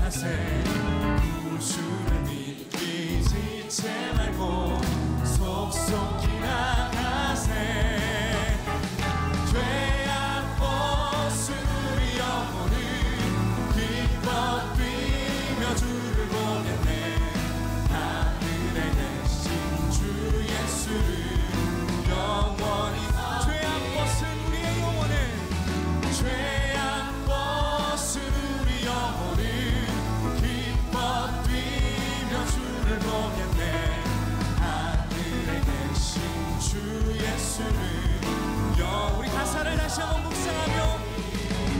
하세. 구주를 믿기 지체 말고 속속히 나가세. 죄악 벗은 우리 영혼을 기뻐 뛰며 주를 보겠네. 하늘에 계신 주 예수를 영원히. 죄악 벗은 우리의 영혼을, 죄악 벗은 우리 영혼을 기뻐 뛰며 주를 보겠네. 하늘에 계신 주 예수를 우리 가사를 다시 한번 묵상하며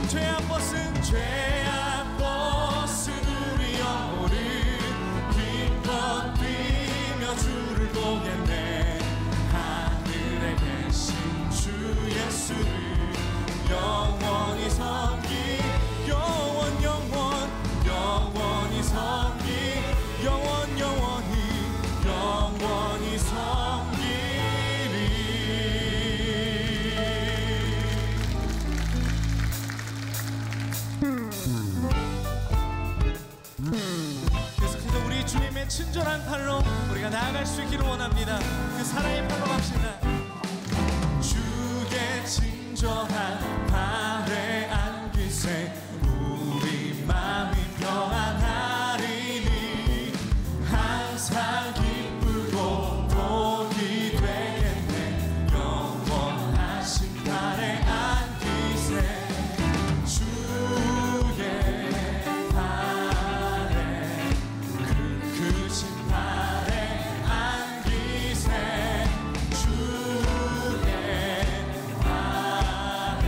죄악 벗은, 죄악 벗은 우리 영혼을 기뻐 뛰며 주를 보겠네. 하늘에 계신 주 예수를 영원히 섬기, 영원 영원 영원히 섬기, 영원 영원히 영원히 섬기리. 계속해서 우리 주님의 친절한 팔로 우리가 나아갈 수 있기를 원합니다. 그 사랑의 팔로 갑시다. 주의 친절한 팔에 안기세 우리 마음이 평안하리니. 항상 기쁘고 복이 되겠네. 영원하신 팔에 안기세. 주의 팔에, 크신 팔에 안기세. 주의 팔에.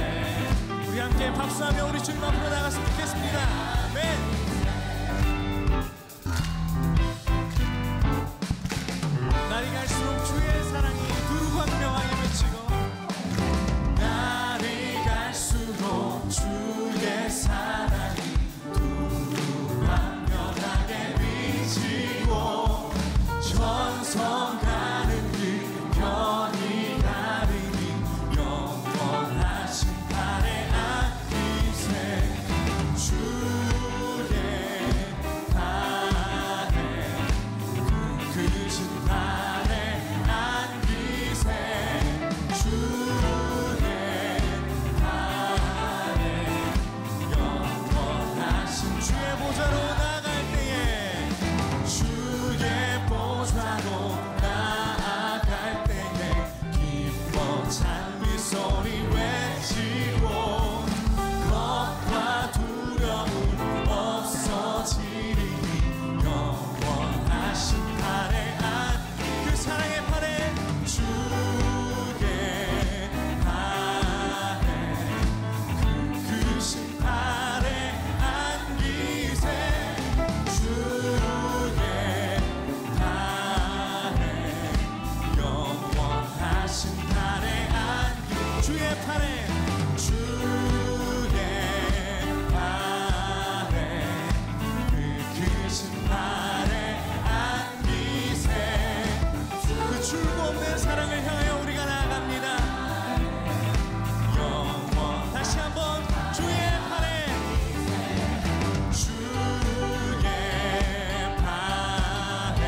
우리 함께 박수하며 우리 주님 앞으로 나갔으면 좋겠습니다. 아멘. 날이 갈수록 주의 사랑이 두루 광명하게 비치고, 날이 갈수록 주의 사랑이 두루 광명하게 비치고, 전성 가는 길 편히 가리니. 영원하신 팔에 안기세. 주의 팔에, 크신 팔에 안기세. 주의 팔에, 영원하신 주의 보좌로 나갈 때에, 주의 보좌로 나아갈 때에 기뻐 찬미 소리 외치고, 겁과 두려움 없어지리니. 영원하신 팔에 그 사랑의 팔에, 주의 팔에, 크신 팔에 안기세. 주의 팔에, 영원하신 팔에 안기. 주의 팔에, 주의 팔에, 크신 팔에 안기세. 그 줄고 없는 사랑을 향하여 우리가 나아갑니다. 영원. 다시 한번 주의 팔에, 주의 팔에,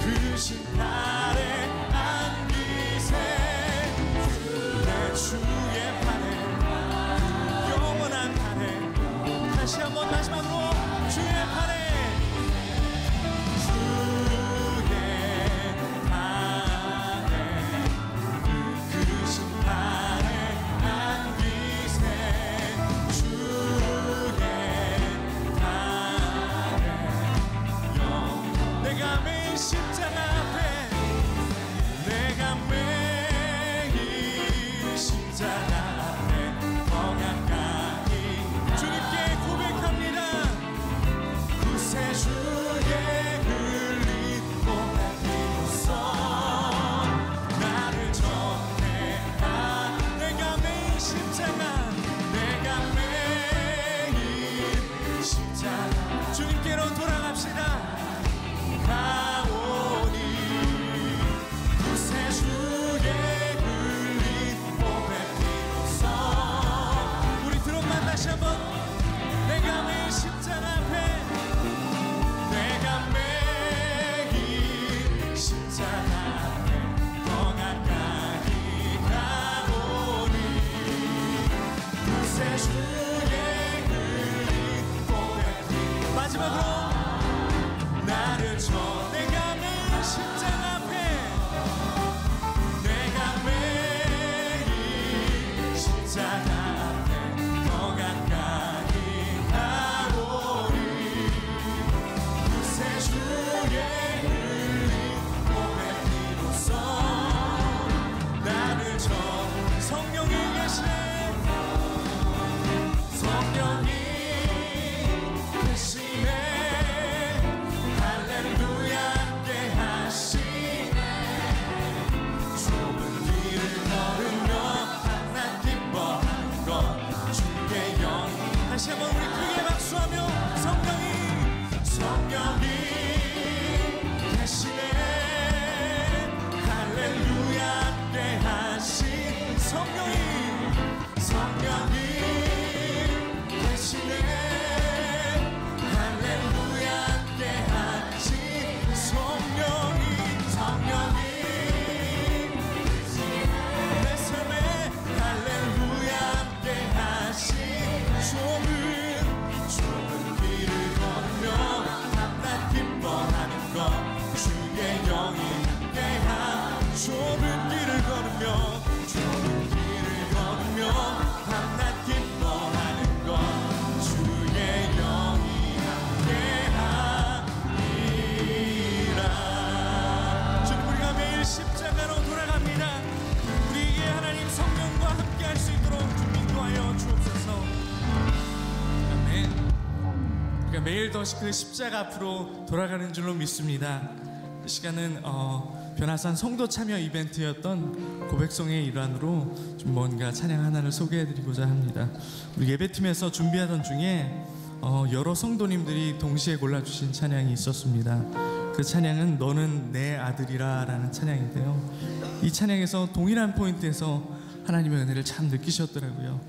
크신 팔에 안기세. 내 주의 팔에, 영원한 팔에. 다시 한번 마지막으로 주의 팔에, 주의 팔에, 크신 팔에 안기세. 주의 팔에, 내가 매일 십자가 앞에, 내가 매일 십자가 앞에 더 가까이 주님께 고백합니다. 구세주의 흘린 보혈로써 나를 전해라. 내가 매일 십자가, 내가 매일 십자가. 주님께로 돌아갑시다. 가오 마지막으로 나를 줘. 내가 매일 십자가 앞에 내가 매일 십자가 앞에 더 가까이 가오리. 구세주의 흘린 몸의 피로써 나를 줘. 성령이 계시네. 성령이 계시네. 할렐루야 함께 하시네. 좁은 길을 걸으며 한낱 기뻐하는 것 주의 영. 다시 한번 우리 크게 박수하며 성령이 계시네. 할렐루야 함께 하신 성령이 계시네. 할렐루야 함께 하신 성령이 내 삶에 할렐루야 함께 하신 좁은 길을 걸으며 한낱 기뻐하는 것 주의 영이 함께한 좁은 길을 걸으며 한낱 기뻐하는 것 주의 영이 함께하리라. 주님, 우리가 매일 십자가로 돌아갑니다. 우리에게 하나님 성령과 함께할 수 있도록 주님 인도하여 주옵소서. 아멘. 우리가 매일 더 그 십자가 앞으로 돌아가는 줄로 믿습니다. 이 시간은 변화산 성도 참여 이벤트였던 고백송의 일환으로 좀 뭔가 찬양 하나를 소개해드리고자 합니다. 우리 예배팀에서 준비하던 중에 여러 성도님들이 동시에 골라주신 찬양이 있었습니다. 그 찬양은 너는 내 아들이라 라는 찬양인데요, 이 찬양에서 동일한 포인트에서 하나님의 은혜를 참 느끼셨더라고요.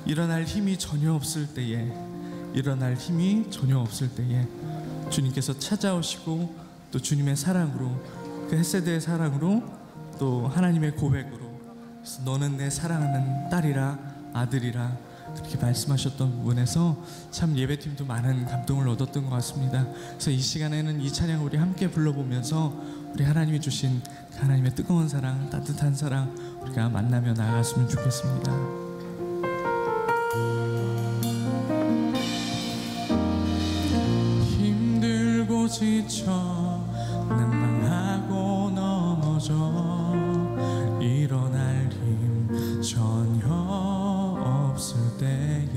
일어날 힘이 전혀 없을 때에 주님께서 찾아오시고 또 주님의 사랑으로, 그 헷세드의 사랑으로, 또 하나님의 고백으로, 그래서 너는 내 사랑하는 딸이라 아들이라 그렇게 말씀하셨던 부분에서 참 예배팀도 많은 감동을 얻었던 것 같습니다. 그래서 이 시간에는 이 찬양을 우리 함께 불러보면서 우리 하나님이 주신 하나님의 뜨거운 사랑, 따뜻한 사랑 우리가 만나며 나아갔으면 좋겠습니다. 힘들고 지쳐 낭망하고 넘어져 일어날 힘 전혀 없을 때에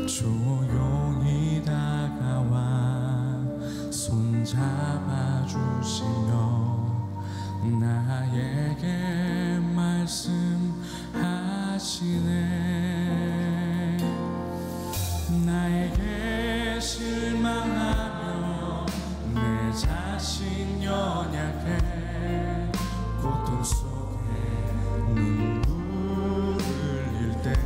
조용히 다가와 손잡아 주시며 나에게 말씀하시네. 나에게 실망하며 내 자신 연약해 고통 속에 눈물 흘릴 때에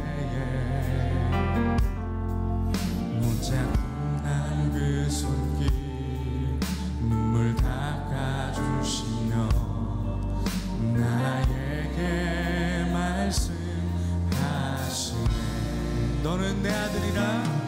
못잡는 그 손길 눈물 닦아주시며 나에게 말씀하시네. 너는 내 아들이라.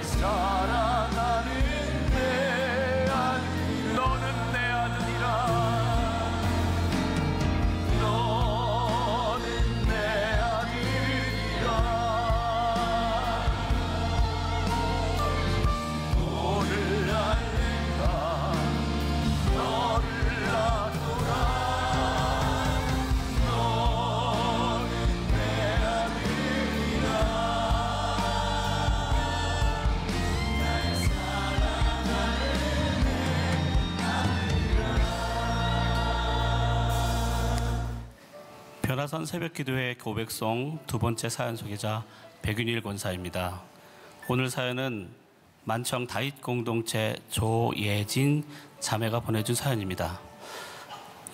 사랑하는 내 아들, 너는 내 아들이라. 너는 내 아들이라. 너를 알리라. 너를 아노라. 너는 내 아들이라. 날 사랑하는 내 아들이라. 변화선 새벽기도회 고백송 두 번째 사연 소개자 백윤일 권사입니다. 오늘 사연은 만청 다윗 공동체 조예진 자매가 보내준 사연입니다.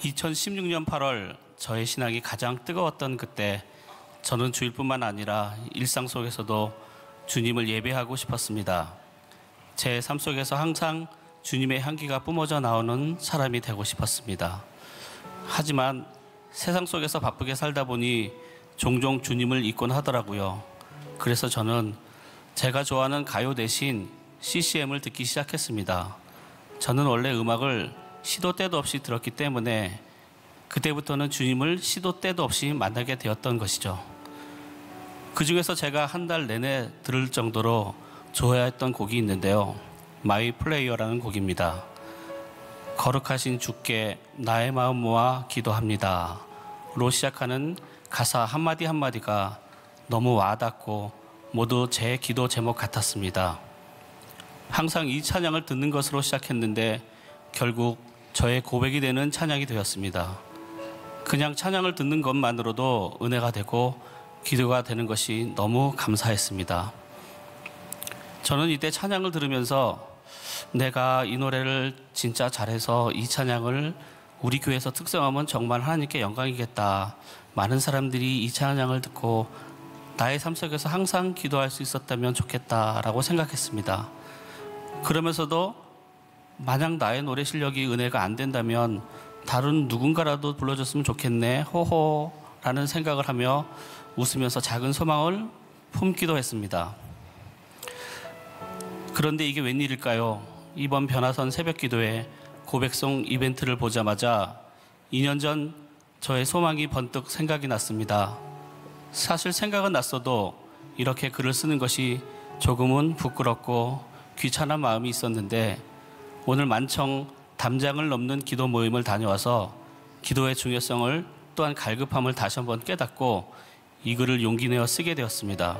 2016년 8월 저의 신앙이 가장 뜨거웠던 그때 저는 주일뿐만 아니라 일상 속에서도 주님을 예배하고 싶었습니다. 제 삶 속에서 항상 주님의 향기가 뿜어져 나오는 사람이 되고 싶었습니다. 하지만 세상 속에서 바쁘게 살다 보니 종종 주님을 잊곤 하더라고요. 그래서 저는 제가 좋아하는 가요 대신 CCM을 듣기 시작했습니다. 저는 원래 음악을 시도 때도 없이 들었기 때문에 그때부터는 주님을 시도 때도 없이 만나게 되었던 것이죠. 그 중에서 제가 한 달 내내 들을 정도로 좋아했던 곡이 있는데요. 마이 플레이어라는 곡입니다. 거룩하신 주께 나의 마음 모아 기도합니다 로 시작하는 가사 한마디 한마디가 너무 와닿고 모두 제 기도 제목 같았습니다. 항상 이 찬양을 듣는 것으로 시작했는데 결국 저의 고백이 되는 찬양이 되었습니다. 그냥 찬양을 듣는 것만으로도 은혜가 되고 기도가 되는 것이 너무 감사했습니다. 저는 이때 찬양을 들으면서 내가 이 노래를 진짜 잘해서 이 찬양을 우리 교회에서 특성하면 정말 하나님께 영광이겠다. 많은 사람들이 이 찬양을 듣고 나의 삶 속에서 항상 기도할 수 있었다면 좋겠다라고 생각했습니다. 그러면서도 만약 나의 노래 실력이 은혜가 안 된다면 다른 누군가라도 불러줬으면 좋겠네 호호라는 생각을 하며 웃으면서 작은 소망을 품기도 했습니다. 그런데 이게 웬일일까요? 이번 변화선 새벽기도회 고백송 이벤트를 보자마자 2년 전 저의 소망이 번뜩 생각이 났습니다. 사실 생각은 났어도 이렇게 글을 쓰는 것이 조금은 부끄럽고 귀찮은 마음이 있었는데 오늘 만청 담장을 넘는 기도 모임을 다녀와서 기도의 중요성을 또한 갈급함을 다시 한번 깨닫고 이 글을 용기 내어 쓰게 되었습니다.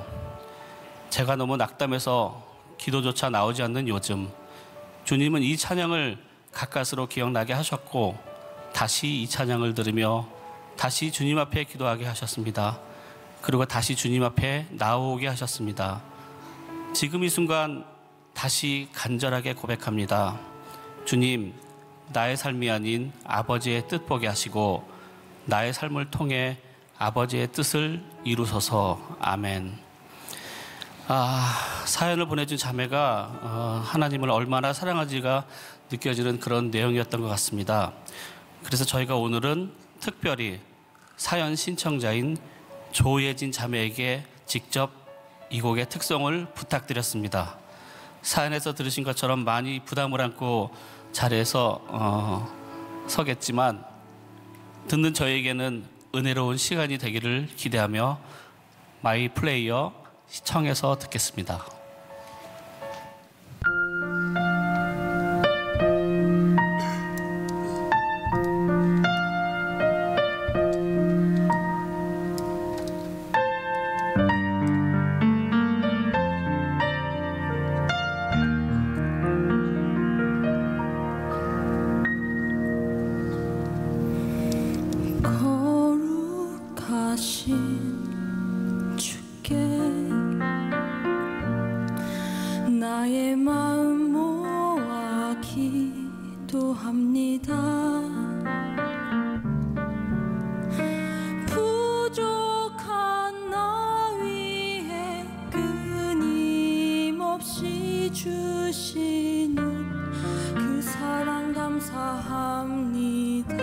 제가 너무 낙담해서 기도조차 나오지 않는 요즘 주님은 이 찬양을 가까스로 기억나게 하셨고 다시 이 찬양을 들으며 다시 주님 앞에 기도하게 하셨습니다. 그리고 다시 주님 앞에 나오게 하셨습니다. 지금 이 순간 다시 간절하게 고백합니다. 주님, 나의 삶이 아닌 아버지의 뜻 보게 하시고 나의 삶을 통해 아버지의 뜻을 이루소서. 아멘. 사연을 보내준 자매가 하나님을 얼마나 사랑하지가 느껴지는 그런 내용이었던 것 같습니다. 그래서 저희가 오늘은 특별히 사연 신청자인 조예진 자매에게 직접 이 곡의 특성을 부탁드렸습니다. 사연에서 들으신 것처럼 많이 부담을 안고 자리에서 서겠지만 듣는 저에게는 은혜로운 시간이 되기를 기대하며 마이 플레이어 시청해서 듣겠습니다. 거룩하신 주께 나의 마음 모아 기도합니다. 부족한 나 위해 끊임없이 주시는 그 사랑 감사합니다.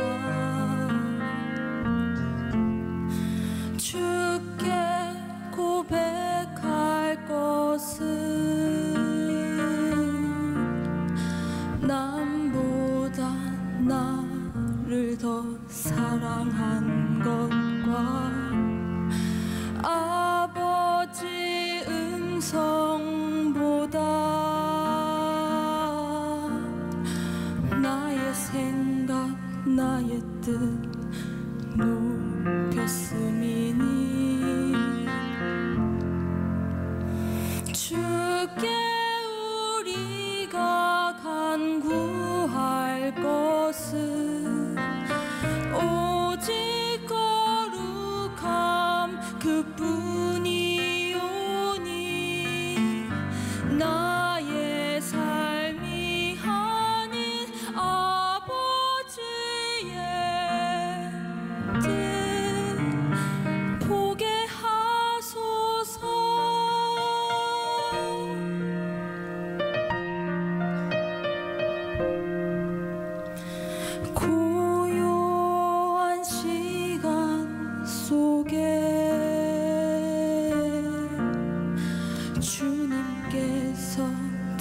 주께 고백할 것은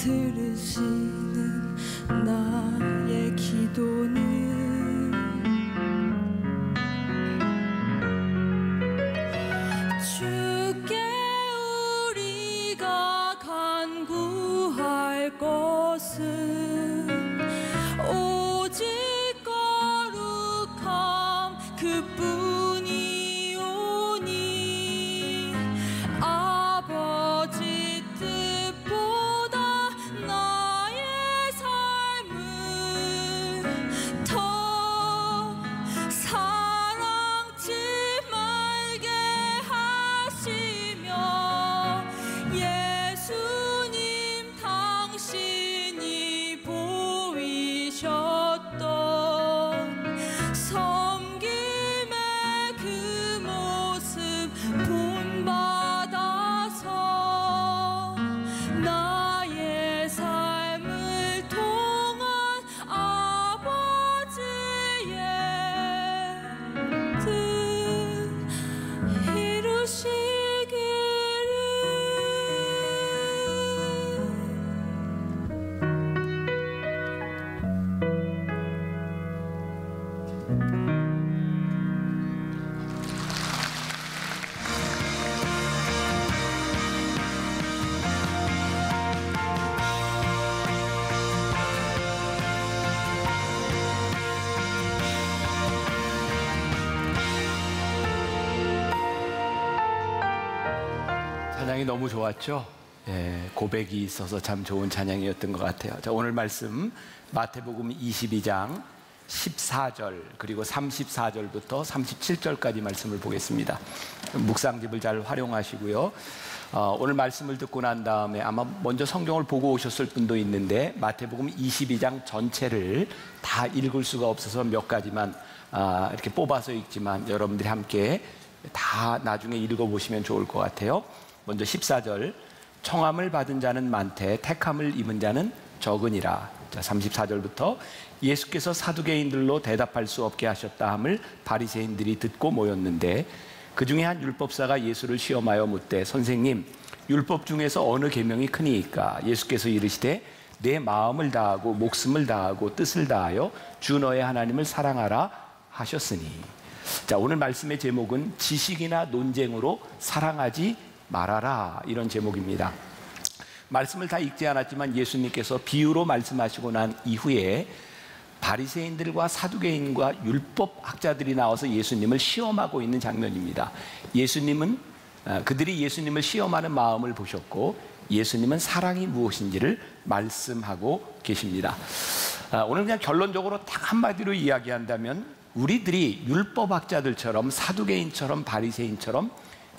들으시는 나의 기도는 주께 우리가 간구할 것은 오직 거룩함 그뿐이오니 아버지 뜻보다 나의 삶을 더 사랑치 말게 하시며 예수님 당신이 보이셨던 섬김의 그 모습 본받아서 나의 삶을 통한 아버지의 뜻 이루시기를. 찬양이 너무 좋았죠? 예, 고백이 있어서 참 좋은 찬양이었던 것 같아요. 자, 오늘 말씀 마태복음 22장 14절 그리고 34절부터 37절까지 말씀을 보겠습니다. 묵상집을 잘 활용하시고요. 오늘 말씀을 듣고 난 다음에 아마 먼저 성경을 보고 오셨을 분도 있는데 마태복음 22장 전체를 다 읽을 수가 없어서 몇 가지만 이렇게 뽑아서 읽지만 여러분들이 함께 다 나중에 읽어보시면 좋을 것 같아요. 먼저 14절, 청함을 받은 자는 많되 택함을 입은 자는 적으니라. 자, 34절부터 예수께서 사두개인들로 대답할 수 없게 하셨다 함을 바리새인들이 듣고 모였는데 그 중에 한 율법사가 예수를 시험하여 묻되 선생님, 율법 중에서 어느 계명이 크니이까? 예수께서 이르시되 내 마음을 다하고 목숨을 다하고 뜻을 다하여 주 너의 하나님을 사랑하라 하셨으니. 자, 오늘 말씀의 제목은 지식이나 논쟁으로 사랑하지 말아라, 이런 제목입니다. 말씀을 다 읽지 않았지만 예수님께서 비유로 말씀하시고 난 이후에 바리새인들과 사두개인과 율법학자들이 나와서 예수님을 시험하고 있는 장면입니다. 예수님은 그들이 예수님을 시험하는 마음을 보셨고 예수님은 사랑이 무엇인지를 말씀하고 계십니다. 오늘 그냥 결론적으로 딱 한마디로 이야기한다면 우리들이 율법학자들처럼 사두개인처럼 바리새인처럼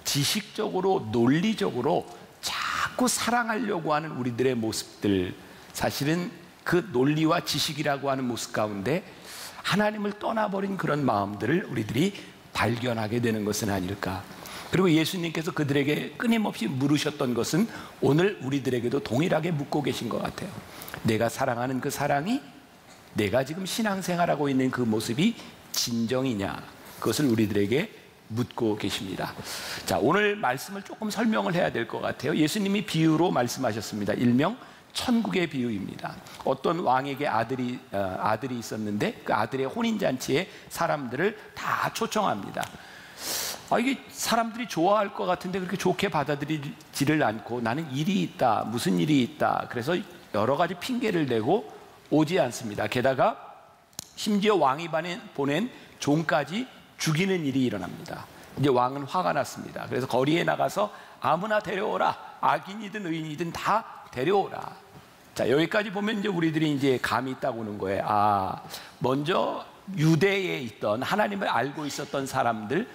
지식적으로 논리적으로 자꾸 사랑하려고 하는 우리들의 모습들, 사실은 그 논리와 지식이라고 하는 모습 가운데 하나님을 떠나버린 그런 마음들을 우리들이 발견하게 되는 것은 아닐까. 그리고 예수님께서 그들에게 끊임없이 물으셨던 것은 오늘 우리들에게도 동일하게 묻고 계신 것 같아요. 내가 사랑하는 그 사랑이 내가 지금 신앙생활하고 있는 그 모습이 진정이냐, 그것을 우리들에게 묻고 계십니다. 자, 오늘 말씀을 조금 설명을 해야 될 것 같아요. 예수님이 비유로 말씀하셨습니다. 일명 천국의 비유입니다. 어떤 왕에게 아들이 있었는데 그 아들의 혼인잔치에 사람들을 다 초청합니다. 이게 사람들이 좋아할 것 같은데 그렇게 좋게 받아들이지를 않고 나는 일이 있다, 무슨 일이 있다, 그래서 여러 가지 핑계를 대고 오지 않습니다. 게다가 심지어 왕이 보낸 종까지 죽이는 일이 일어납니다. 이제 왕은 화가 났습니다. 그래서 거리에 나가서 아무나 데려오라, 악인이든 의인이든 다 데려오라. 자, 여기까지 보면 이제 우리들이 이제 감이 딱 오는 거예요. 먼저 유대에 있던 하나님을 알고 있었던 사람들,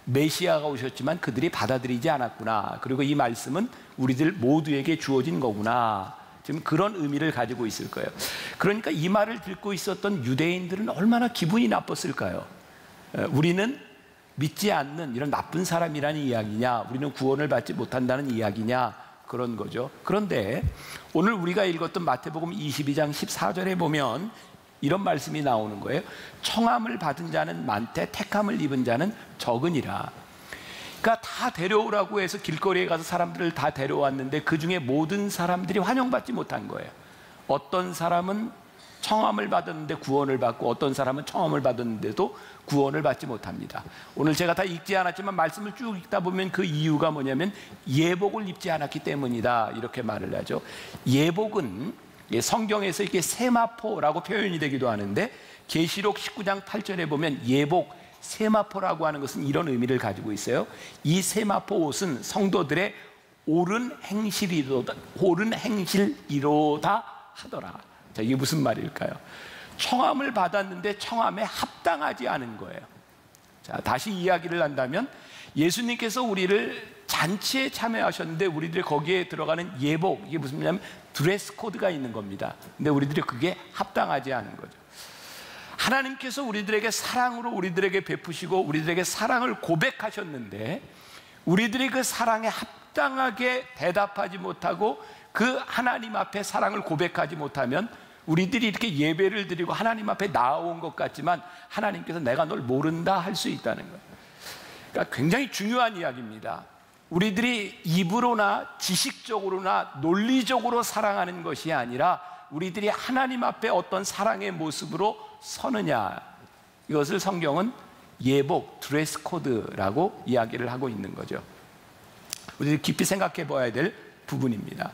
메시아가 오셨지만 그들이 받아들이지 않았구나. 그리고 이 말씀은 우리들 모두에게 주어진 거구나. 지금 그런 의미를 가지고 있을 거예요. 그러니까 이 말을 듣고 있었던 유대인들은 얼마나 기분이 나빴을까요? 우리는 믿지 않는 이런 나쁜 사람이라는 이야기냐, 우리는 구원을 받지 못한다는 이야기냐, 그런 거죠. 그런데 오늘 우리가 읽었던 마태복음 22장 14절에 보면 이런 말씀이 나오는 거예요. 청함을 받은 자는 많되 택함을 입은 자는 적으니라. 그러니까 다 데려오라고 해서 길거리에 가서 사람들을 다 데려왔는데 그 중에 모든 사람들이 환영받지 못한 거예요. 어떤 사람은 청함을 받았는데 구원을 받고 어떤 사람은 청함을 받았는데도 구원을 받지 못합니다. 오늘 제가 다 읽지 않았지만 말씀을 쭉 읽다 보면 그 이유가 뭐냐면 예복을 입지 않았기 때문이다 이렇게 말을 하죠. 예복은 성경에서 이게 세마포라고 표현이 되기도 하는데 계시록 19장 8절에 보면 예복 세마포라고 하는 것은 이런 의미를 가지고 있어요. 이 세마포 옷은 성도들의 옳은 행실이로다 하더라. 자, 이게 무슨 말일까요? 청함을 받았는데 청함에 합당하지 않은 거예요. 자, 다시 이야기를 한다면 예수님께서 우리를 잔치에 참여하셨는데 우리들이 거기에 들어가는 예복, 이게 무슨 말이냐면 드레스 코드가 있는 겁니다. 근데 우리들이 그게 합당하지 않은 거죠. 하나님께서 우리들에게 사랑으로 우리들에게 베푸시고 우리들에게 사랑을 고백하셨는데 우리들이 그 사랑에 합당하게 대답하지 못하고 그 하나님 앞에 사랑을 고백하지 못하면 우리들이 이렇게 예배를 드리고 하나님 앞에 나아온 것 같지만 하나님께서 내가 널 모른다 할 수 있다는 거예요. 그러니까 굉장히 중요한 이야기입니다. 우리들이 입으로나 지식적으로나 논리적으로 사랑하는 것이 아니라 우리들이 하나님 앞에 어떤 사랑의 모습으로 서느냐, 이것을 성경은 예복, 드레스 코드라고 이야기를 하고 있는 거죠. 우리들이 깊이 생각해 봐야 될 부분입니다.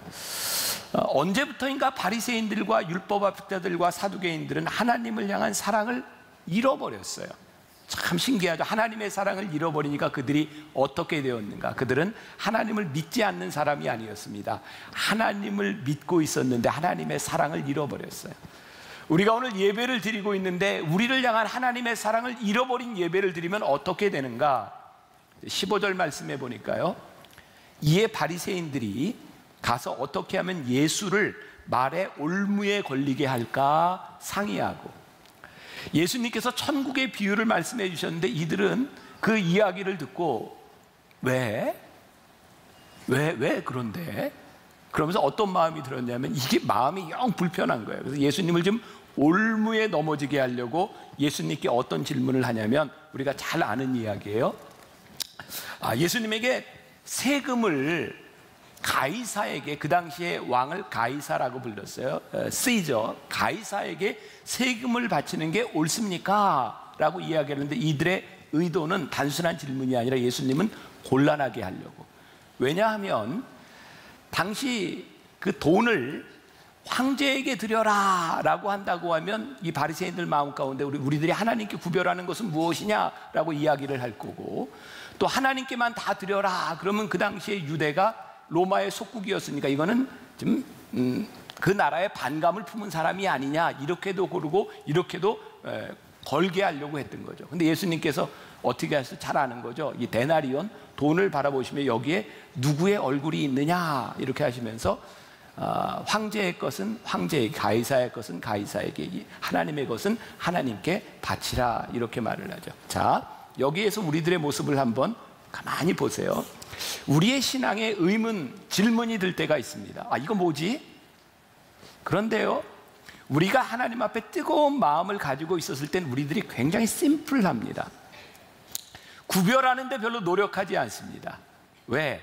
언제부터인가 바리새인들과 율법학자들과 사두개인들은 하나님을 향한 사랑을 잃어버렸어요. 참 신기하죠. 하나님의 사랑을 잃어버리니까 그들이 어떻게 되었는가? 그들은 하나님을 믿지 않는 사람이 아니었습니다. 하나님을 믿고 있었는데 하나님의 사랑을 잃어버렸어요. 우리가 오늘 예배를 드리고 있는데 우리를 향한 하나님의 사랑을 잃어버린 예배를 드리면 어떻게 되는가? 15절 말씀해 보니까요, 이에 바리새인들이 가서 어떻게 하면 예수를 말의 올무에 걸리게 할까 상의하고, 예수님께서 천국의 비유를 말씀해 주셨는데 이들은 그 이야기를 듣고 왜 그런데? 그러면서 어떤 마음이 들었냐면 이게 마음이 영 불편한 거예요. 그래서 예수님을 좀 올무에 넘어지게 하려고 예수님께 어떤 질문을 하냐면 우리가 잘 아는 이야기예요. 예수님에게 세금을 가이사에게, 그 당시에 왕을 가이사라고 불렀어요. 시저, 가이사에게 세금을 바치는 게 옳습니까? 라고 이야기하는데 이들의 의도는 단순한 질문이 아니라 예수님은 곤란하게 하려고. 왜냐하면 당시 그 돈을 황제에게 드려라 라고 한다고 하면 이 바리새인들 마음 가운데 우리들이 하나님께 구별하는 것은 무엇이냐라고 이야기를 할 거고, 또 하나님께만 다 드려라 그러면 그 당시에 유대가 로마의 속국이었으니까 이거는 좀 그 나라에 반감을 품은 사람이 아니냐, 이렇게도 고르고 이렇게도 걸게 하려고 했던 거죠. 근데 예수님께서 어떻게 하셔서 잘 아는 거죠. 이 데나리온, 돈을 바라보시면 여기에 누구의 얼굴이 있느냐 이렇게 하시면서 황제의 것은 황제에게, 가이사의 것은 가이사에게, 하나님의 것은 하나님께 바치라 이렇게 말을 하죠. 자, 여기에서 우리들의 모습을 한번 가만히 보세요. 우리의 신앙에 의문, 질문이 들 때가 있습니다. 이거 뭐지? 그런데요, 우리가 하나님 앞에 뜨거운 마음을 가지고 있었을 땐 우리들이 굉장히 심플합니다. 구별하는데 별로 노력하지 않습니다. 왜?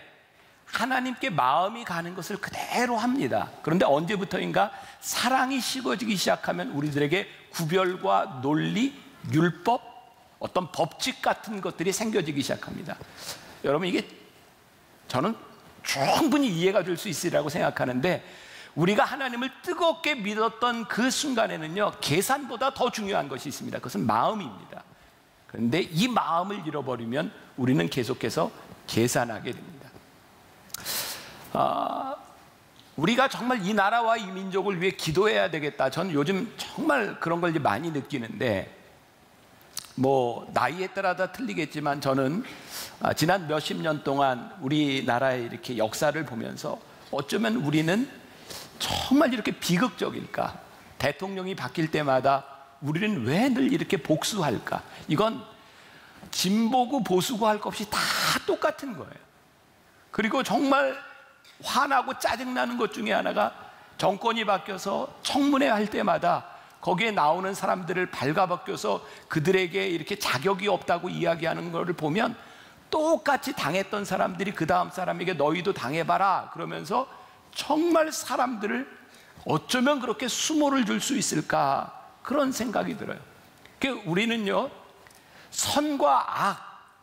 하나님께 마음이 가는 것을 그대로 합니다. 그런데 언제부터인가 사랑이 식어지기 시작하면 우리들에게 구별과 논리, 율법, 어떤 법칙 같은 것들이 생겨지기 시작합니다. 여러분, 이게 저는 충분히 이해가 될 수 있으리라고 생각하는데, 우리가 하나님을 뜨겁게 믿었던 그 순간에는요, 계산보다 더 중요한 것이 있습니다. 그것은 마음입니다. 그런데 이 마음을 잃어버리면 우리는 계속해서 계산하게 됩니다. 우리가 정말 이 나라와 이 민족을 위해 기도해야 되겠다. 저는 요즘 정말 그런 걸 이제 많이 느끼는데, 뭐 나이에 따라 다 틀리겠지만 저는 지난 몇십 년 동안 우리나라의 이렇게 역사를 보면서 어쩌면 우리는 정말 이렇게 비극적일까? 대통령이 바뀔 때마다 우리는 왜 늘 이렇게 복수할까? 이건 진보고 보수고 할 것 없이 다 똑같은 거예요. 그리고 정말 화나고 짜증나는 것 중에 하나가 정권이 바뀌어서 청문회 할 때마다 거기에 나오는 사람들을 발가벗겨서 그들에게 이렇게 자격이 없다고 이야기하는 것을 보면 똑같이 당했던 사람들이 그 다음 사람에게 너희도 당해봐라 그러면서 정말 사람들을 어쩌면 그렇게 수모를 줄 수 있을까 그런 생각이 들어요. 우리는요 선과 악,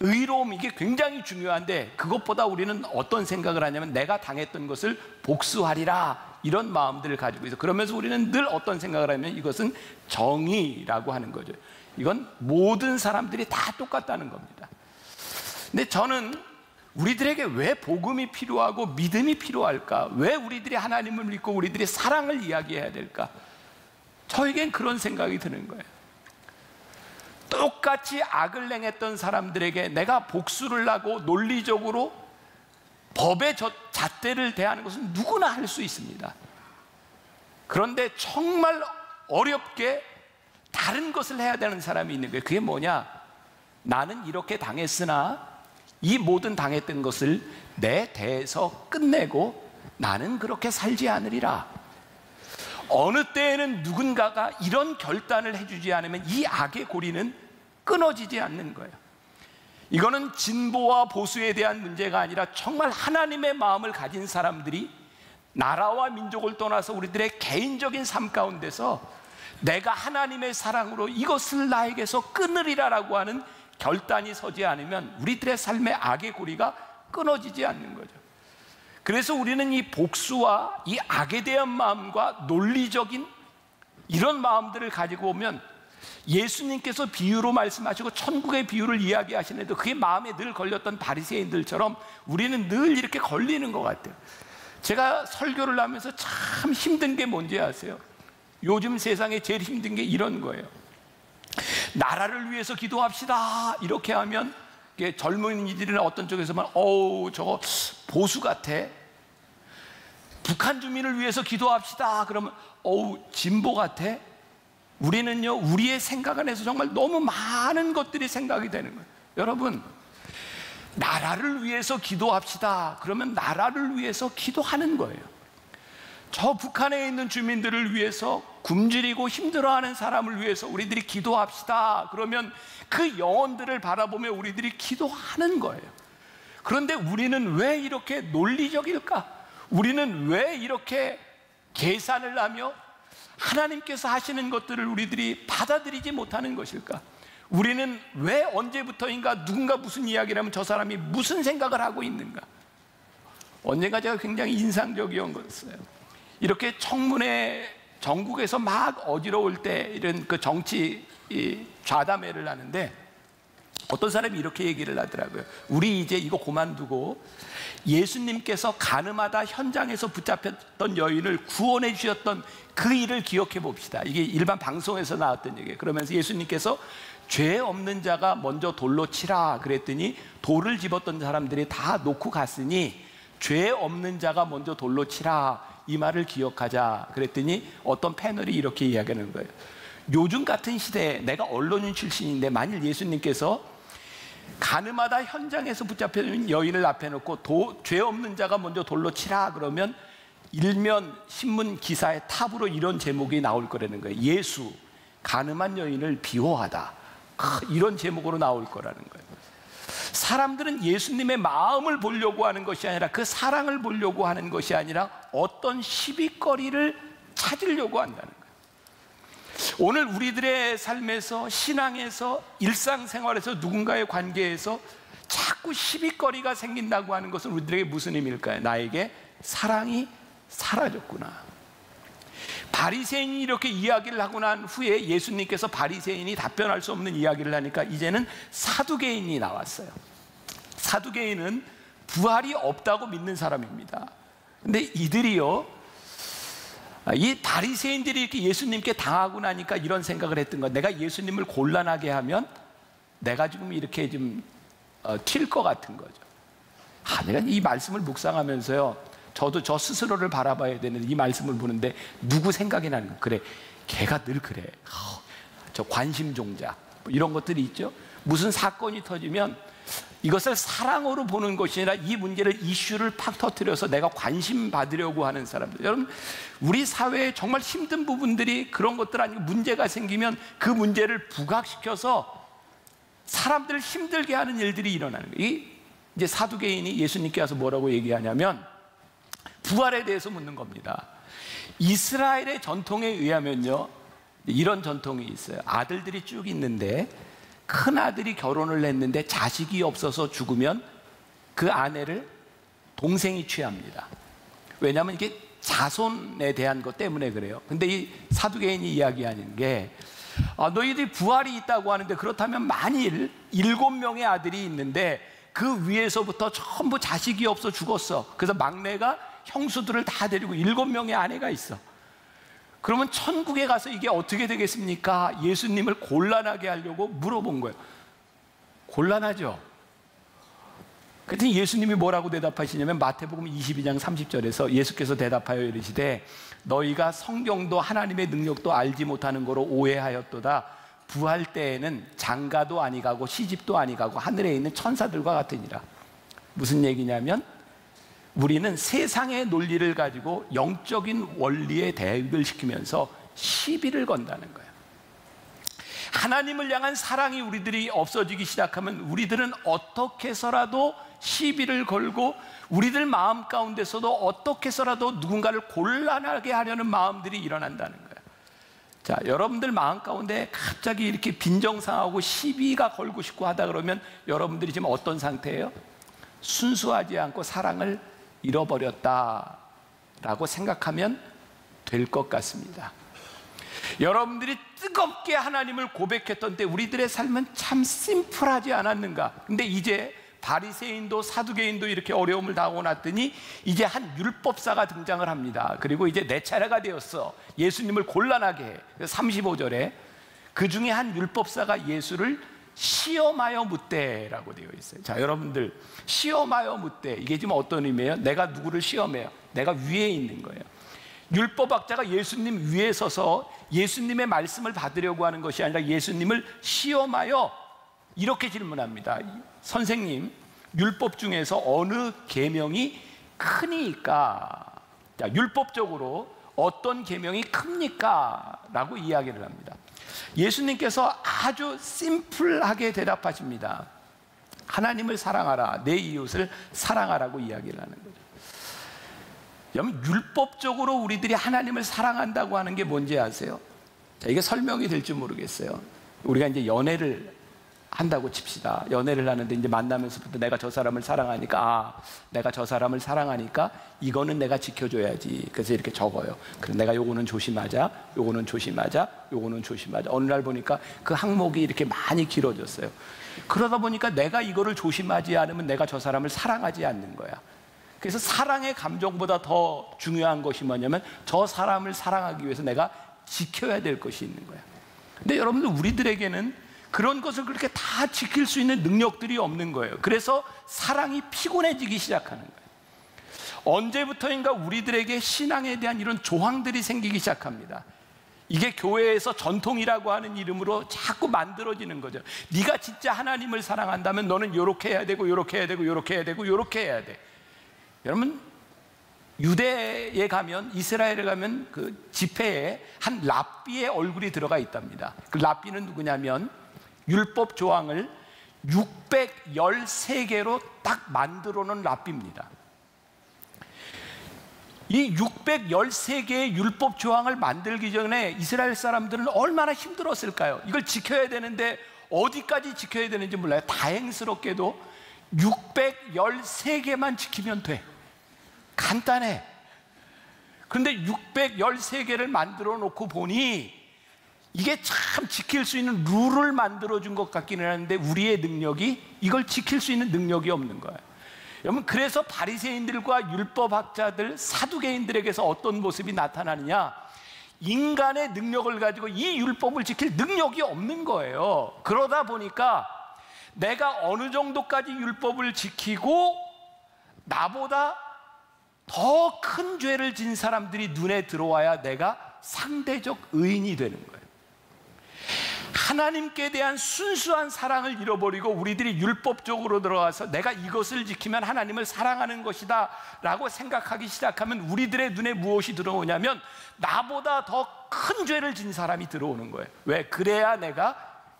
의로움 이게 굉장히 중요한데 그것보다 우리는 어떤 생각을 하냐면 내가 당했던 것을 복수하리라 이런 마음들을 가지고 있어요. 그러면서 우리는 늘 어떤 생각을 하면 이것은 정의라고 하는 거죠. 이건 모든 사람들이 다 똑같다는 겁니다. 근데 저는 우리들에게 왜 복음이 필요하고 믿음이 필요할까? 왜 우리들이 하나님을 믿고 우리들이 사랑을 이야기해야 될까? 저에겐 그런 생각이 드는 거예요. 똑같이 악을 행했던 사람들에게 내가 복수를 하고 논리적으로 법의 잣대를 대하는 것은 누구나 할 수 있습니다. 그런데 정말 어렵게 다른 것을 해야 되는 사람이 있는 거예요. 그게 뭐냐? 나는 이렇게 당했으나 이 모든 당했던 것을 내 대에서 끝내고 나는 그렇게 살지 않으리라. 어느 때에는 누군가가 이런 결단을 해주지 않으면 이 악의 고리는 끊어지지 않는 거예요. 이거는 진보와 보수에 대한 문제가 아니라 정말 하나님의 마음을 가진 사람들이 나라와 민족을 떠나서 우리들의 개인적인 삶 가운데서 내가 하나님의 사랑으로 이것을 나에게서 끊으리라라고 하는 결단이 서지 않으면 우리들의 삶의 악의 고리가 끊어지지 않는 거죠. 그래서 우리는 이 복수와 이 악에 대한 마음과 논리적인 이런 마음들을 가지고 오면 예수님께서 비유로 말씀하시고 천국의 비유를 이야기하시는데도 그게 마음에 늘 걸렸던 바리새인들처럼 우리는 늘 이렇게 걸리는 것 같아요. 제가 설교를 하면서 참 힘든 게 뭔지 아세요? 요즘 세상에 제일 힘든 게 이런 거예요. 나라를 위해서 기도합시다 이렇게 하면 젊은이들이나 어떤 쪽에서만 어우 저거 보수 같아. 북한 주민을 위해서 기도합시다 그러면 어우 진보 같아. 우리는요 우리의 생각 안에서 정말 너무 많은 것들이 생각이 되는 거예요. 여러분 나라를 위해서 기도합시다 그러면 나라를 위해서 기도하는 거예요. 저 북한에 있는 주민들을 위해서 굶주리고 힘들어하는 사람을 위해서 우리들이 기도합시다 그러면 그 영혼들을 바라보며 우리들이 기도하는 거예요. 그런데 우리는 왜 이렇게 논리적일까? 우리는 왜 이렇게 계산을 하며 하나님께서 하시는 것들을 우리들이 받아들이지 못하는 것일까? 우리는 왜 언제부터인가 누군가 무슨 이야기를 하면 저 사람이 무슨 생각을 하고 있는가? 언젠가 제가 굉장히 인상적이었어요. 이렇게 청문회 전국에서 막 어지러울 때 이런 그 정치 좌담회를 하는데 어떤 사람이 이렇게 얘기를 하더라고요. 우리 이제 이거 그만두고 예수님께서 가늠하다 현장에서 붙잡혔던 여인을 구원해 주셨던 그 일을 기억해 봅시다. 이게 일반 방송에서 나왔던 얘기예요. 그러면서 예수님께서 죄 없는 자가 먼저 돌로 치라 그랬더니 돌을 집었던 사람들이 다 놓고 갔으니 죄 없는 자가 먼저 돌로 치라 이 말을 기억하자 그랬더니 어떤 패널이 이렇게 이야기하는 거예요. 요즘 같은 시대에 내가 언론인 출신인데 만일 예수님께서 가늠하다 현장에서 붙잡혀있는 여인을 앞에 놓고 죄 없는 자가 먼저 돌로 치라 그러면 일면 신문 기사의 탑으로 이런 제목이 나올 거라는 거예요. 예수 가늠한 여인을 비호하다 이런 제목으로 나올 거라는 거예요. 사람들은 예수님의 마음을 보려고 하는 것이 아니라 그 사랑을 보려고 하는 것이 아니라 어떤 시비거리를 찾으려고 한다는 거예요. 오늘 우리들의 삶에서 신앙에서 일상생활에서 누군가의 관계에서 자꾸 시비거리가 생긴다고 하는 것은 우리들에게 무슨 의미일까요? 나에게 사랑이 사라졌구나. 바리새인이 이렇게 이야기를 하고 난 후에 예수님께서 바리새인이 답변할 수 없는 이야기를 하니까 이제는 사두개인이 나왔어요. 사두개인은 부활이 없다고 믿는 사람입니다. 근데 이들이요 이 바리새인들이 이렇게 예수님께 당하고 나니까 이런 생각을 했던 거야. 내가 예수님을 곤란하게 하면 내가 지금 이렇게 좀 튈 것 같은 거죠. 내가 이 말씀을 묵상하면서요 저도 저 스스로를 바라봐야 되는데 이 말씀을 보는데 누구 생각이 나는 거야. 그래 걔가 늘 그래. 저 관심종자 뭐 이런 것들이 있죠. 무슨 사건이 터지면 이것을 사랑으로 보는 것이 아니라 이 문제를 이슈를 팍 터뜨려서 내가 관심 받으려고 하는 사람들. 여러분 우리 사회에 정말 힘든 부분들이 그런 것들 아니고 문제가 생기면 그 문제를 부각시켜서 사람들을 힘들게 하는 일들이 일어나는 거예요. 이제 사두개인이 예수님께 와서 뭐라고 얘기하냐면 부활에 대해서 묻는 겁니다. 이스라엘의 전통에 의하면요, 이런 전통이 있어요. 아들들이 쭉 있는데 큰 아들이 결혼을 했는데 자식이 없어서 죽으면 그 아내를 동생이 취합니다. 왜냐하면 이게 자손에 대한 것 때문에 그래요. 근데 이 사두개인이 이야기하는 게 너희들이 부활이 있다고 하는데 그렇다면 만일 7명의 아들이 있는데 그 위에서부터 전부 자식이 없어 죽었어. 그래서 막내가 형수들을 다 데리고 7명의 아내가 있어. 그러면 천국에 가서 이게 어떻게 되겠습니까? 예수님을 곤란하게 하려고 물어본 거예요. 곤란하죠? 그랬더니 예수님이 뭐라고 대답하시냐면 마태복음 22장 30절에서 예수께서 대답하여 이르시되 너희가 성경도 하나님의 능력도 알지 못하는 거로 오해하였도다. 부활 때에는 장가도 아니가고 시집도 아니가고 하늘에 있는 천사들과 같으니라. 무슨 얘기냐면 우리는 세상의 논리를 가지고 영적인 원리에 대입을 시키면서 시비를 건다는 거예요. 하나님을 향한 사랑이 우리들이 없어지기 시작하면 우리들은 어떻게 해서라도 시비를 걸고 우리들 마음 가운데서도 어떻게 해서라도 누군가를 곤란하게 하려는 마음들이 일어난다는 거예요. 자, 여러분들 마음 가운데 갑자기 이렇게 빈정상하고 시비가 걸고 싶고 하다 그러면 여러분들이 지금 어떤 상태예요? 순수하지 않고 사랑을 잃어버렸다라고 생각하면 될 것 같습니다. 여러분들이 뜨겁게 하나님을 고백했던 때 우리들의 삶은 참 심플하지 않았는가? 근데 이제 바리새인도 사두개인도 이렇게 어려움을 당하고 났더니 이제 한 율법사가 등장을 합니다. 그리고 이제 내 차례가 되었어. 예수님을 곤란하게 해. 35절에 그 중에 한 율법사가 예수를 시험하여 묻되라고 되어 있어요. 자, 여러분들 시험하여 묻되 이게 지금 어떤 의미예요? 내가 누구를 시험해요? 내가 위에 있는 거예요. 율법학자가 예수님 위에 서서 예수님의 말씀을 받으려고 하는 것이 아니라 예수님을 시험하여 이렇게 질문합니다. 선생님, 율법 중에서 어느 계명이 크니까? 자, 율법적으로 어떤 계명이 큽니까? 라고 이야기를 합니다. 예수님께서 아주 심플하게 대답하십니다. 하나님을 사랑하라, 내 이웃을 사랑하라고 이야기를 하는 거죠. 여러분, 율법적으로 우리들이 하나님을 사랑한다고 하는 게 뭔지 아세요? 자, 이게 설명이 될지 모르겠어요. 우리가 이제 연애를 한다고 칩시다. 연애를 하는데 이제 만나면서부터 내가 저 사람을 사랑하니까 내가 저 사람을 사랑하니까 이거는 내가 지켜줘야지. 그래서 이렇게 적어요. 그래, 내가 요거는 조심하자, 요거는 조심하자, 요거는 조심하자. 어느 날 보니까 그 항목이 이렇게 많이 길어졌어요. 그러다 보니까 내가 이거를 조심하지 않으면 내가 저 사람을 사랑하지 않는 거야. 그래서 사랑의 감정보다 더 중요한 것이 뭐냐면 저 사람을 사랑하기 위해서 내가 지켜야 될 것이 있는 거야. 근데 여러분들, 우리들에게는 그런 것을 그렇게 다 지킬 수 있는 능력들이 없는 거예요. 그래서 사랑이 피곤해지기 시작하는 거예요. 언제부터인가 우리들에게 신앙에 대한 이런 조항들이 생기기 시작합니다. 이게 교회에서 전통이라고 하는 이름으로 자꾸 만들어지는 거죠. 네가 진짜 하나님을 사랑한다면 너는 이렇게 해야 되고 이렇게 해야 되고 이렇게 해야 되고 이렇게 해야 돼. 여러분, 유대에 가면, 이스라엘에 가면 그 지폐에 한 랍비의 얼굴이 들어가 있답니다. 그 랍비는 누구냐면 율법 조항을 613개로 딱 만들어 놓은 랍비입니다. 이 613개의 율법 조항을 만들기 전에 이스라엘 사람들은 얼마나 힘들었을까요? 이걸 지켜야 되는데 어디까지 지켜야 되는지 몰라요. 다행스럽게도 613개만 지키면 돼. 간단해. 그런데 613개를 만들어 놓고 보니 이게 참 지킬 수 있는 룰을 만들어준 것 같기는 하는데 우리의 능력이 이걸 지킬 수 있는 능력이 없는 거예요. 여러분, 그래서 바리새인들과 율법학자들, 사두개인들에게서 어떤 모습이 나타나느냐? 인간의 능력을 가지고 이 율법을 지킬 능력이 없는 거예요. 그러다 보니까 내가 어느 정도까지 율법을 지키고 나보다 더 큰 죄를 진 사람들이 눈에 들어와야 내가 상대적 의인이 되는 거예요. 하나님께 대한 순수한 사랑을 잃어버리고 우리들이 율법적으로 들어가서 내가 이것을 지키면 하나님을 사랑하는 것이다 라고 생각하기 시작하면 우리들의 눈에 무엇이 들어오냐면 나보다 더 큰 죄를 진 사람이 들어오는 거예요. 왜? 그래야 내가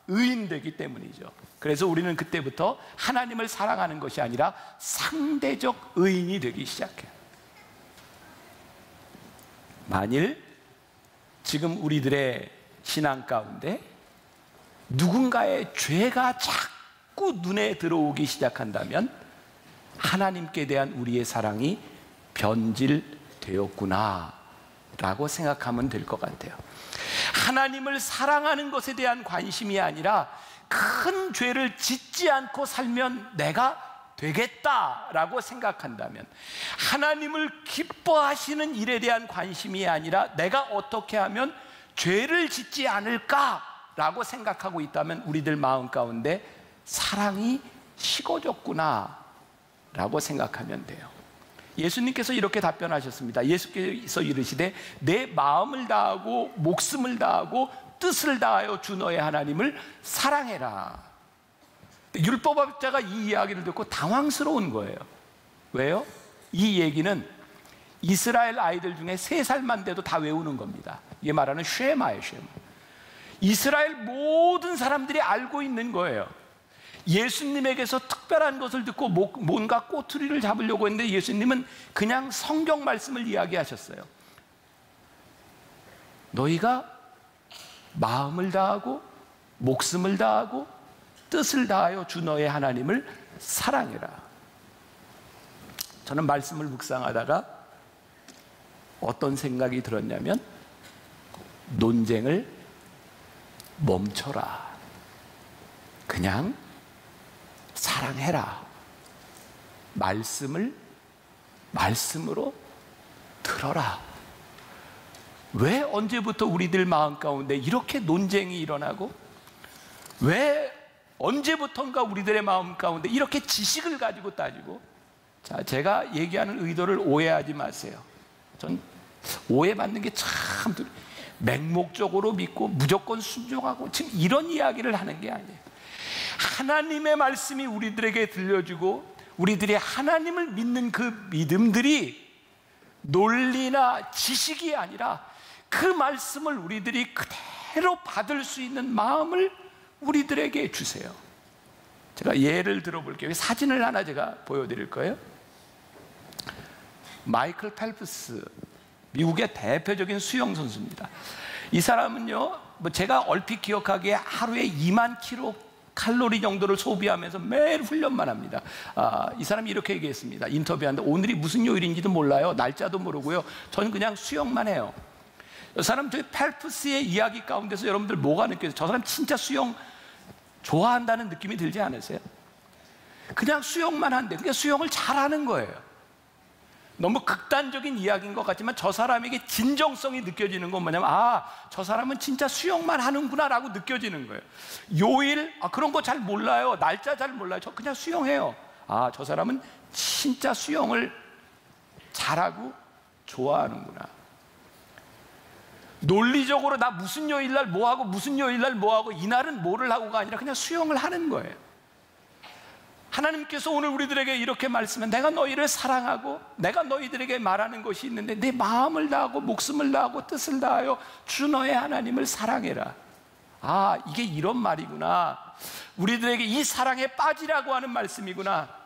의인되기 때문이죠. 그래서 우리는 그때부터 하나님을 사랑하는 것이 아니라 상대적 의인이 되기 시작해요. 만일 지금 우리들의 신앙 가운데 누군가의 죄가 자꾸 눈에 들어오기 시작한다면 하나님께 대한 우리의 사랑이 변질되었구나 라고 생각하면 될 것 같아요. 하나님을 사랑하는 것에 대한 관심이 아니라 큰 죄를 짓지 않고 살면 내가 되겠다라고 생각한다면, 하나님을 기뻐하시는 일에 대한 관심이 아니라 내가 어떻게 하면 죄를 짓지 않을까라고 생각하고 있다면 우리들 마음 가운데 사랑이 식어졌구나 라고 생각하면 돼요. 예수님께서 이렇게 답변하셨습니다. 예수께서 이르시되 내 마음을 다하고 목숨을 다하고 뜻을 다하여 주 너의 하나님을 사랑해라. 율법학자가 이 이야기를 듣고 당황스러운 거예요. 왜요? 이 얘기는 이스라엘 아이들 중에 3살만 돼도 다 외우는 겁니다. 이게 말하는 쉐마예요, 쉐마. 이스라엘 모든 사람들이 알고 있는 거예요. 예수님에게서 특별한 것을 듣고 뭔가 꼬투리를 잡으려고 했는데 예수님은 그냥 성경 말씀을 이야기하셨어요. 너희가 마음을 다하고 목숨을 다하고 뜻을 다하여 주 너의 하나님을 사랑해라. 저는 말씀을 묵상하다가 어떤 생각이 들었냐면, 논쟁을 멈춰라. 그냥 사랑해라. 말씀을 말씀으로 들어라. 왜 언제부터 우리들 마음 가운데 이렇게 논쟁이 일어나고, 왜 언제부턴가 우리들의 마음 가운데 이렇게 지식을 가지고 따지고. 자, 제가 얘기하는 의도를 오해하지 마세요. 전 오해받는 게 참 맹목적으로 믿고 무조건 순종하고 지금 이런 이야기를 하는 게 아니에요. 하나님의 말씀이 우리들에게 들려주고 우리들이 하나님을 믿는 그 믿음들이 논리나 지식이 아니라 그 말씀을 우리들이 그대로 받을 수 있는 마음을 우리들에게 주세요. 제가 예를 들어볼게요. 사진을 하나 제가 보여드릴 거예요. 마이클 펠프스, 미국의 대표적인 수영 선수입니다. 이 사람은요, 제가 얼핏 기억하기에 하루에 2만 킬로 칼로리 정도를 소비하면서 매일 훈련만 합니다. 이 사람이 이렇게 얘기했습니다. 인터뷰하는데 오늘이 무슨 요일인지도 몰라요. 날짜도 모르고요. 저는 그냥 수영만 해요. 이 사람 저희 펠프스의 이야기 가운데서 여러분들 뭐가 느껴져요? 저 사람 진짜 수영 좋아한다는 느낌이 들지 않으세요? 그냥 수영만 한대. 그러니까 수영을 잘하는 거예요. 너무 극단적인 이야기인 것 같지만 저 사람에게 진정성이 느껴지는 건 뭐냐면, 저 사람은 진짜 수영만 하는구나 라고 느껴지는 거예요. 요일, 그런 거 잘 몰라요. 날짜 잘 몰라요. 저 그냥 수영해요. 저 사람은 진짜 수영을 잘하고 좋아하는구나. 논리적으로 나 무슨 요일날 뭐하고 무슨 요일날 뭐하고 이날은 뭐를 하고가 아니라 그냥 수영을 하는 거예요. 하나님께서 오늘 우리들에게 이렇게 말씀해, 내가 너희를 사랑하고 내가 너희들에게 말하는 것이 있는데 내 마음을 다하고 목숨을 다하고 뜻을 다하여 주 너의 하나님을 사랑해라. 이게 이런 말이구나. 우리들에게 이 사랑에 빠지라고 하는 말씀이구나.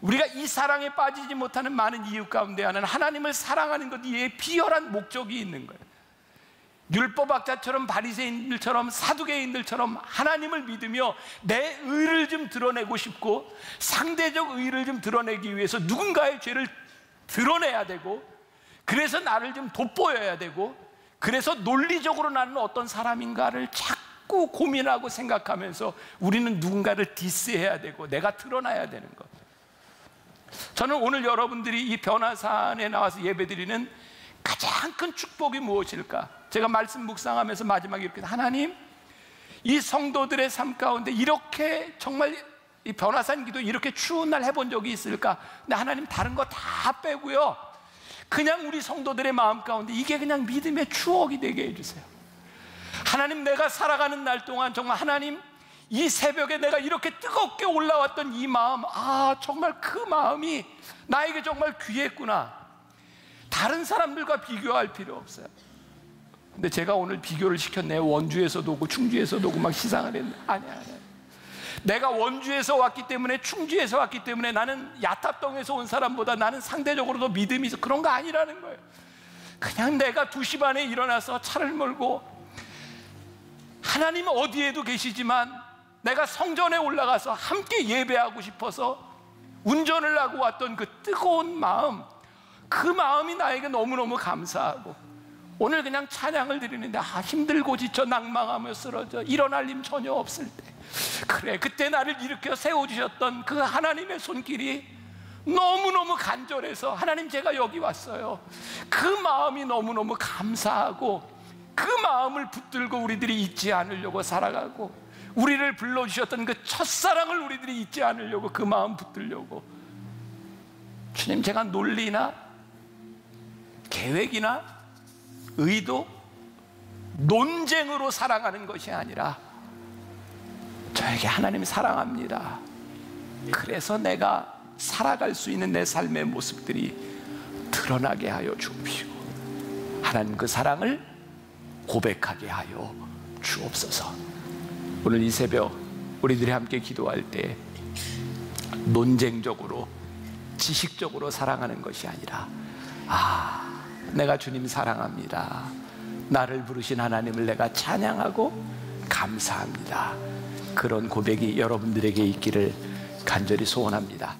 우리가 이 사랑에 빠지지 못하는 많은 이유 가운데 하나는 하나님을 사랑하는 것 위에 비열한 목적이 있는 거예요. 율법학자처럼 바리새인들처럼 사두개인들처럼 하나님을 믿으며 내 의를 좀 드러내고 싶고 상대적 의를 좀 드러내기 위해서 누군가의 죄를 드러내야 되고, 그래서 나를 좀 돋보여야 되고, 그래서 논리적으로 나는 어떤 사람인가를 자꾸 고민하고 생각하면서 우리는 누군가를 디스해야 되고 내가 드러나야 되는 것. 저는 오늘 여러분들이 이 변화산에 나와서 예배드리는 가장 큰 축복이 무엇일까? 제가 말씀 묵상하면서 마지막에 이렇게, 하나님, 이 성도들의 삶 가운데 이렇게 정말 이 변화산 기도 이렇게 추운 날 해본 적이 있을까? 근데 하나님 다른 거 다 빼고요, 그냥 우리 성도들의 마음 가운데 이게 그냥 믿음의 추억이 되게 해주세요. 하나님, 내가 살아가는 날 동안 정말 하나님, 이 새벽에 내가 이렇게 뜨겁게 올라왔던 이 마음, 정말 그 마음이 나에게 정말 귀했구나. 다른 사람들과 비교할 필요 없어요. 근데 제가 오늘 비교를 시켰네요. 원주에서도 오고 충주에서도 오고 막 시상을 했는데 아니야. 내가 원주에서 왔기 때문에, 충주에서 왔기 때문에 나는 야탑동에서 온 사람보다 나는 상대적으로 더 믿음이 있어, 그런 거 아니라는 거예요. 그냥 내가 2시 반에 일어나서 차를 몰고, 하나님은 어디에도 계시지만 내가 성전에 올라가서 함께 예배하고 싶어서 운전을 하고 왔던 그 뜨거운 마음, 그 마음이 나에게 너무너무 감사하고, 오늘 그냥 찬양을 드리는데 힘들고 지쳐 낭망하며 쓰러져 일어날 힘 전혀 없을 때, 그래, 그때 나를 일으켜 세워주셨던 그 하나님의 손길이 너무너무 간절해서, 하나님 제가 여기 왔어요, 그 마음이 너무너무 감사하고, 그 마음을 붙들고 우리들이 잊지 않으려고 살아가고, 우리를 불러주셨던 그 첫사랑을 우리들이 잊지 않으려고 그 마음 붙들려고. 주님, 제가 논리나 계획이나 의도, 논쟁으로 사랑하는 것이 아니라 저에게 하나님이 사랑합니다, 그래서 내가 살아갈 수 있는 내 삶의 모습들이 드러나게 하여 주옵시고, 하나님 그 사랑을 고백하게 하여 주옵소서. 오늘 이 새벽 우리들이 함께 기도할 때 논쟁적으로, 지식적으로 사랑하는 것이 아니라, 내가 주님 사랑합니다, 나를 부르신 하나님을 내가 찬양하고 감사합니다, 그런 고백이 여러분들에게 있기를 간절히 소원합니다.